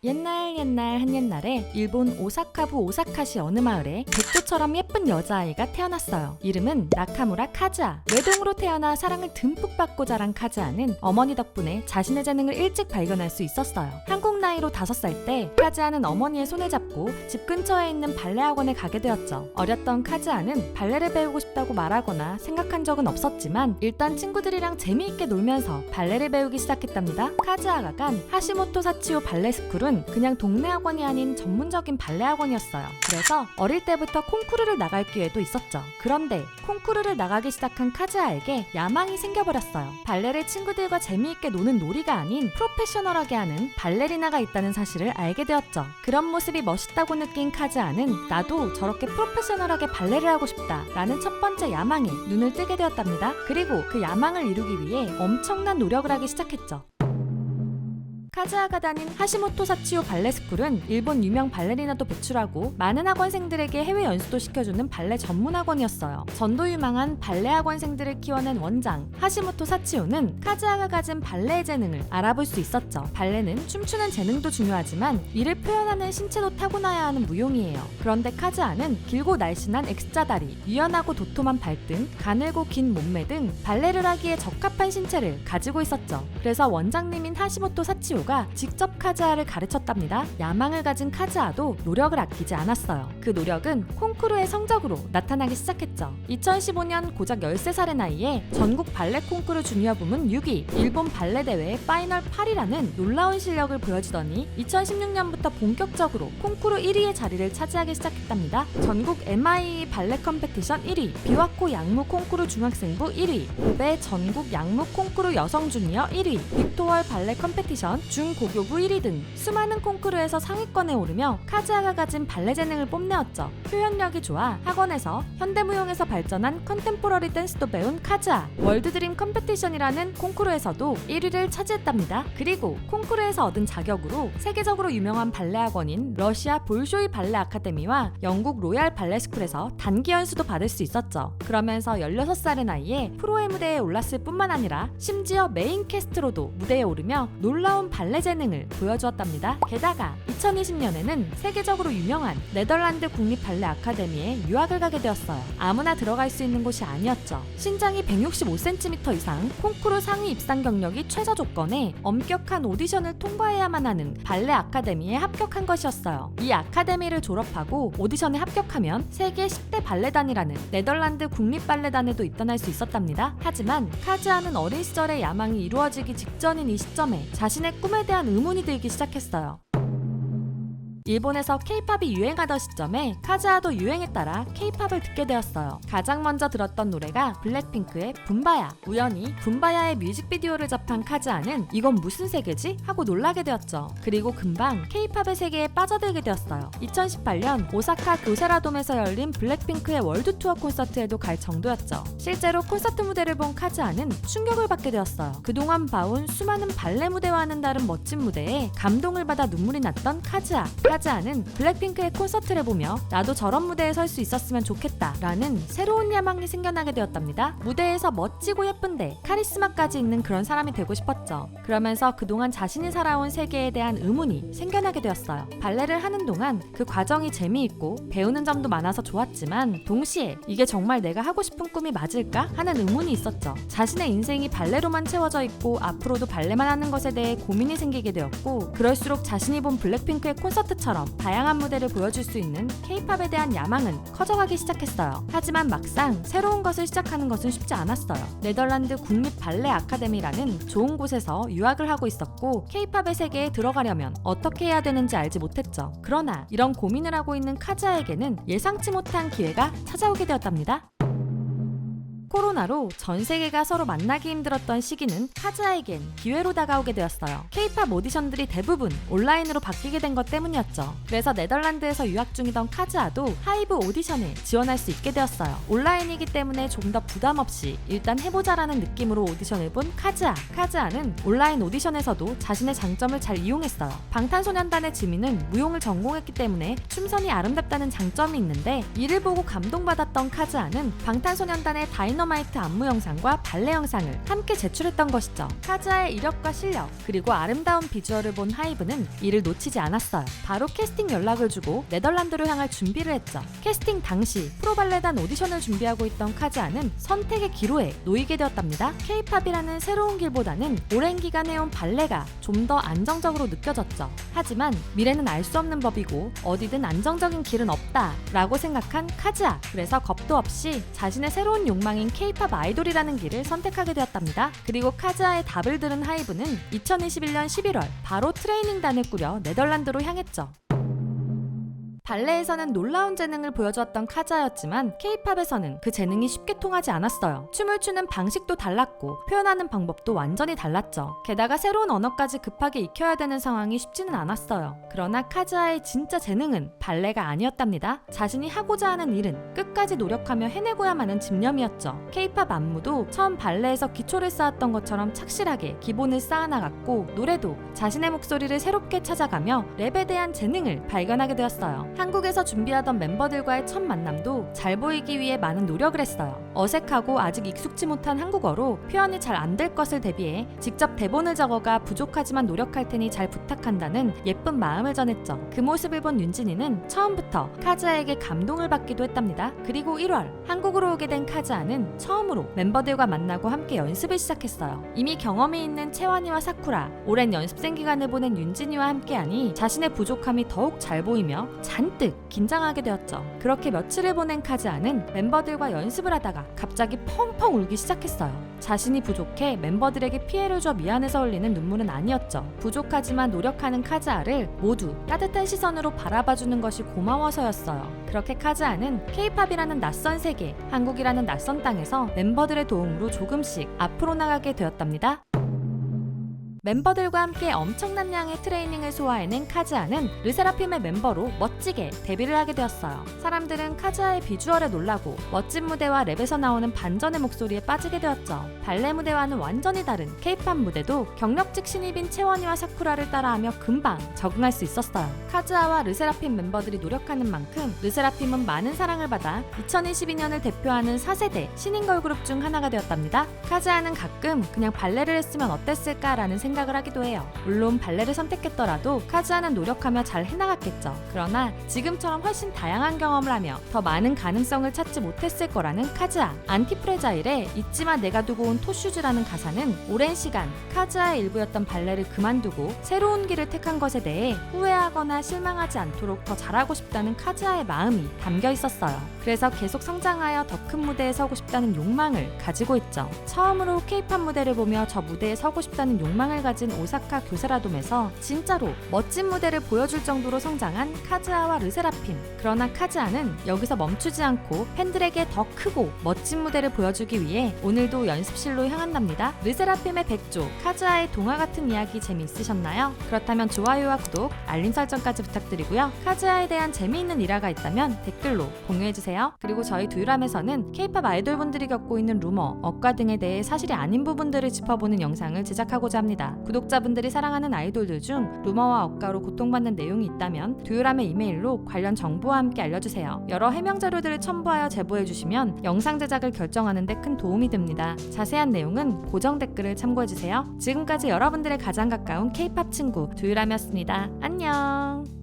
옛날 한옛날에 일본 오사카부 오사카시 어느 마을에 백조처럼 예쁜 여자아이가 태어났어요. 이름은 나카무라 카즈아. 외동으로 태어나 사랑을 듬뿍 받고 자란 카즈아는 어머니 덕분에 자신의 재능을 일찍 발견할 수 있었어요. 한국 나이로 5살 때 카즈아는 어머니의 손을 잡고 집 근처에 있는 발레 학원에 가게 되었죠. 어렸던 카즈아는 발레를 배우고 싶다고 말하거나 생각한 적은 없었지만 일단 친구들이랑 재미있게 놀면서 발레를 배우기 시작했답니다. 카즈아가 간 하시모토 사치오 발레 스쿨은 그냥 동네 학원이 아닌 전문적인 발레 학원이었어요. 그래서 어릴 때부터 콩쿠르를 나갈 기회도 있었죠. 그런데 콩쿠르를 나가기 시작한 카즈아에게 야망이 생겨버렸어요. 발레를 친구들과 재미있게 노는 놀이가 아닌 프로페셔널하게 하는 발레리나가 있다는 사실을 알게 되었죠. 그런 모습이 멋있다고 느낀 카즈아는 나도 저렇게 프로페셔널하게 발레를 하고 싶다 라는 첫 번째 야망에 눈을 뜨게 되었답니다. 그리고 그 야망을 이루기 위해 엄청난 노력을 하기 시작했죠. 카즈아가 다닌 하시모토 사치오 발레 스쿨은 일본 유명 발레리나도 배출하고 많은 학원생들에게 해외 연수도 시켜주는 발레 전문 학원이었어요. 전도 유망한 발레 학원생들을 키워낸 원장 하시모토 사치오는 카즈아가 가진 발레의 재능을 알아볼 수 있었죠. 발레는 춤추는 재능도 중요하지만 이를 표현하는 신체도 타고나야 하는 무용이에요. 그런데 카즈아는 길고 날씬한 X자 다리, 유연하고 도톰한 발등, 가늘고 긴 몸매 등 발레를 하기에 적합한 신체를 가지고 있었죠. 그래서 원장님인 하시모토 사치오 가 직접 카즈아를 가르쳤답니다. 야망을 가진 카즈아도 노력을 아끼지 않았어요. 그 노력은 콩쿠르의 성적으로 나타나기 시작했죠. 2015년 고작 13살의 나이에 전국 발레 콩쿠르 주니어 부문 6위, 일본 발레 대회 파이널 8위라는 놀라운 실력을 보여주더니 2016년부터 본격적으로 콩쿠르 1위의 자리를 차지하기 시작했답니다. 전국 MIE 발레 컴페티션 1위, 비와코 양무 콩쿠르 중학생부 1위, 고베 전국 양무 콩쿠르 여성 주니어 1위, 빅토월 발레 컴페티션 중고교부 1위 등 수많은 콩쿠르에서 상위권에 오르며 카즈아가 가진 발레 재능을 뽐내었죠. 표현력이 좋아 학원에서 현대무용에서 발전한 컨템포러리 댄스도 배운 카즈아. 월드드림 컴페티션이라는 콩쿠르에서도 1위를 차지했답니다. 그리고 콩쿠르에서 얻은 자격으로 세계적으로 유명한 발레 학원인 러시아 볼쇼이 발레 아카데미와 영국 로얄 발레 스쿨에서 단기 연수도 받을 수 있었죠. 그러면서 16살의 나이에 프로의 무대에 올랐을 뿐만 아니라 심지어 메인 캐스트로도 무대에 오르며 놀라운 발레 재능을 보여주었답니다. 게다가 2020년에는 세계적으로 유명한 네덜란드 국립 발레 아카데미에 유학을 가게 되었어요. 아무나 들어갈 수 있는 곳이 아니었죠. 신장이 165cm 이상, 콩쿠르 상위 입상 경력이 최저 조건에 엄격한 오디션을 통과해야만 하는 발레 아카데미에 합격한 것이었어요. 이 아카데미를 졸업하고 오디션에 합격하면 세계 10대 발레단이라는 네덜란드 국립 발레단에도 입단할 수 있었답니다. 하지만 카즈아는 어린 시절의 야망이 이루어지기 직전인 이 시점에 자신의 꿈에 대한 의문이 들기 시작했어요. 일본에서 K-팝이 유행하던 시점에 카즈아도 유행에 따라 K-팝을 듣게 되었어요. 가장 먼저 들었던 노래가 블랙핑크의 붐바야. 우연히 붐바야의 뮤직비디오를 접한 카즈아는 이건 무슨 세계지? 하고 놀라게 되었죠. 그리고 금방 K-팝의 세계에 빠져들게 되었어요. 2018년 오사카 교세라돔에서 열린 블랙핑크의 월드 투어 콘서트에도 갈 정도였죠. 실제로 콘서트 무대를 본 카즈아는 충격을 받게 되었어요. 그동안 봐온 수많은 발레 무대와는 다른 멋진 무대에 감동을 받아 눈물이 났던 카즈아. 카즈아는 블랙핑크의 콘서트를 보며 나도 저런 무대에 설 수 있었으면 좋겠다 라는 새로운 야망이 생겨나게 되었답니다. 무대에서 멋지고 예쁜데 카리스마까지 있는 그런 사람이 되고 싶었죠. 그러면서 그동안 자신이 살아온 세계에 대한 의문이 생겨나게 되었어요. 발레를 하는 동안 그 과정이 재미있고 배우는 점도 많아서 좋았지만 동시에 이게 정말 내가 하고 싶은 꿈이 맞을까? 하는 의문이 있었죠. 자신의 인생이 발레로만 채워져 있고 앞으로도 발레만 하는 것에 대해 고민이 생기게 되었고 그럴수록 자신이 본 블랙핑크의 콘서트처럼 다양한 무대를 보여줄 수 있는 K-팝에 대한 야망은 커져가기 시작했어요. 하지만 막상 새로운 것을 시작하는 것은 쉽지 않았어요. 네덜란드 국립 발레 아카데미라는 좋은 곳에서 유학을 하고 있었고 K-팝의 세계에 들어가려면 어떻게 해야 되는지 알지 못했죠. 그러나 이런 고민을 하고 있는 카즈아에게는 예상치 못한 기회가 찾아오게 되었답니다. 코로나로 전 세계가 서로 만나기 힘들었던 시기는 카즈아에겐 기회로 다가오게 되었어요. K-팝 오디션들이 대부분 온라인으로 바뀌게 된 것 때문이었죠. 그래서 네덜란드에서 유학 중이던 카즈아도 하이브 오디션에 지원할 수 있게 되었어요. 온라인이기 때문에 좀 더 부담 없이 일단 해보자라는 느낌으로 오디션을 본 카즈아. 카즈아는 온라인 오디션에서도 자신의 장점을 잘 이용했어요. 방탄소년단의 지민은 무용을 전공했기 때문에 춤선이 아름답다는 장점이 있는데 이를 보고 감동받았던 카즈아는 방탄소년단의 다이너마이트 다이너마이트 안무 영상과 발레 영상을 함께 제출했던 것이죠. 카즈아의 이력과 실력 그리고 아름다운 비주얼을 본 하이브는 이를 놓치지 않았어요. 바로 캐스팅 연락을 주고 네덜란드로 향할 준비를 했죠. 캐스팅 당시 프로발레단 오디션을 준비하고 있던 카즈아는 선택의 기로에 놓이게 되었답니다. K-팝이라는 새로운 길보다는 오랜 기간 해온 발레가 좀 더 안정적으로 느껴졌죠. 하지만 미래는 알 수 없는 법이고 어디든 안정적인 길은 없다 라고 생각한 카즈아. 그래서 겁도 없이 자신의 새로운 욕망인 K-팝 아이돌이라는 길을 선택하게 되었답니다. 그리고 카즈아의 답을 들은 하이브는 2021년 11월 바로 트레이닝단을 꾸려 네덜란드로 향했죠. 발레에서는 놀라운 재능을 보여주었던 카즈아였지만 K-팝에서는 그 재능이 쉽게 통하지 않았어요. 춤을 추는 방식도 달랐고 표현하는 방법도 완전히 달랐죠. 게다가 새로운 언어까지 급하게 익혀야 되는 상황이 쉽지는 않았어요. 그러나 카즈아의 진짜 재능은 발레가 아니었답니다. 자신이 하고자 하는 일은 끝까지 노력하며 해내고야만 하는 집념이었죠. K-팝 안무도 처음 발레에서 기초를 쌓았던 것처럼 착실하게 기본을 쌓아나갔고 노래도 자신의 목소리를 새롭게 찾아가며 랩에 대한 재능을 발견하게 되었어요. 한국에서 준비하던 멤버들과의 첫 만남도 잘 보이기 위해 많은 노력을 했어요. 어색하고 아직 익숙지 못한 한국어로 표현이 잘 안 될 것을 대비해 직접 대본을 적어가 부족하지만 노력할 테니 잘 부탁한다는 예쁜 마음을 전했죠. 그 모습을 본 윤진이는 처음부터 카즈아에게 감동을 받기도 했답니다. 그리고 1월 한국으로 오게 된 카즈아는 처음으로 멤버들과 만나고 함께 연습을 시작했어요. 이미 경험이 있는 채원이와 사쿠라, 오랜 연습생 기간을 보낸 윤진이와 함께하니 자신의 부족함이 더욱 잘 보이며 잔뜩 긴장하게 되었죠. 그렇게 며칠을 보낸 카즈아는 멤버들과 연습을 하다가 갑자기 펑펑 울기 시작했어요. 자신이 부족해 멤버들에게 피해를 줘 미안해서 흘리는 눈물은 아니었죠. 부족하지만 노력하는 카즈아를 모두 따뜻한 시선으로 바라봐주는 것이 고마워서였어요. 그렇게 카즈아는 K-팝이라는 낯선 세계, 한국이라는 낯선 땅에서 멤버들의 도움으로 조금씩 앞으로 나가게 되었답니다. 멤버들과 함께 엄청난 양의 트레이닝을 소화해낸 카즈아는 르세라핌의 멤버로 멋지게 데뷔를 하게 되었어요. 사람들은 카즈아의 비주얼에 놀라고 멋진 무대와 랩에서 나오는 반전의 목소리에 빠지게 되었죠. 발레 무대와는 완전히 다른 K-팝 무대도 경력직 신입인 채원이와 사쿠라를 따라하며 금방 적응할 수 있었어요. 카즈아와 르세라핌 멤버들이 노력하는 만큼 르세라핌은 많은 사랑을 받아 2022년을 대표하는 4세대 신인 걸그룹 중 하나가 되었답니다. 카즈아는 가끔 그냥 발레를 했으면 어땠을까라는 생각을 하기도 해요. 물론 발레를 선택했더라도 카즈아는 노력하며 잘 해나갔겠죠. 그러나 지금처럼 훨씬 다양한 경험을 하며 더 많은 가능성을 찾지 못했을 거라는 카즈아. 안티프레자일의 잊지마 내가 두고 온 토슈즈라는 가사는 오랜 시간 카즈아의 일부였던 발레를 그만두고 새로운 길을 택한 것에 대해 후회하거나 실망하지 않도록 더 잘하고 싶다는 카즈아의 마음이 담겨 있었어요. 그래서 계속 성장하여 더 큰 무대에 서고 싶다는 욕망을 가지고 있죠. 처음으로 K-팝 무대를 보며 저 무대에 서고 싶다는 욕망을 가진 오사카 교세라돔에서 진짜로 멋진 무대를 보여줄 정도로 성장한 카즈아와 르세라핌. 그러나 카즈아는 여기서 멈추지 않고 팬들에게 더 크고 멋진 무대를 보여주기 위해 오늘도 연습실로 향한답니다. 르세라핌의 백조, 카즈아의 동화 같은 이야기 재미있으셨나요? 그렇다면 좋아요와 구독, 알림 설정까지 부탁드리고요. 카즈아에 대한 재미있는 일화가 있다면 댓글로 공유해주세요. 그리고 저희 두유람에서는 K-팝 아이돌분들이 겪고 있는 루머, 억과 등에 대해 사실이 아닌 부분들을 짚어보는 영상을 제작하고자 합니다. 구독자분들이 사랑하는 아이돌들 중 루머와 억가로 고통받는 내용이 있다면 두유람의 이메일로 관련 정보와 함께 알려주세요. 여러 해명 자료들을 첨부하여 제보해주시면 영상 제작을 결정하는 데 큰 도움이 됩니다. 자세한 내용은 고정 댓글을 참고해주세요. 지금까지 여러분들의 가장 가까운 K-팝 친구 두유람이었습니다. 안녕.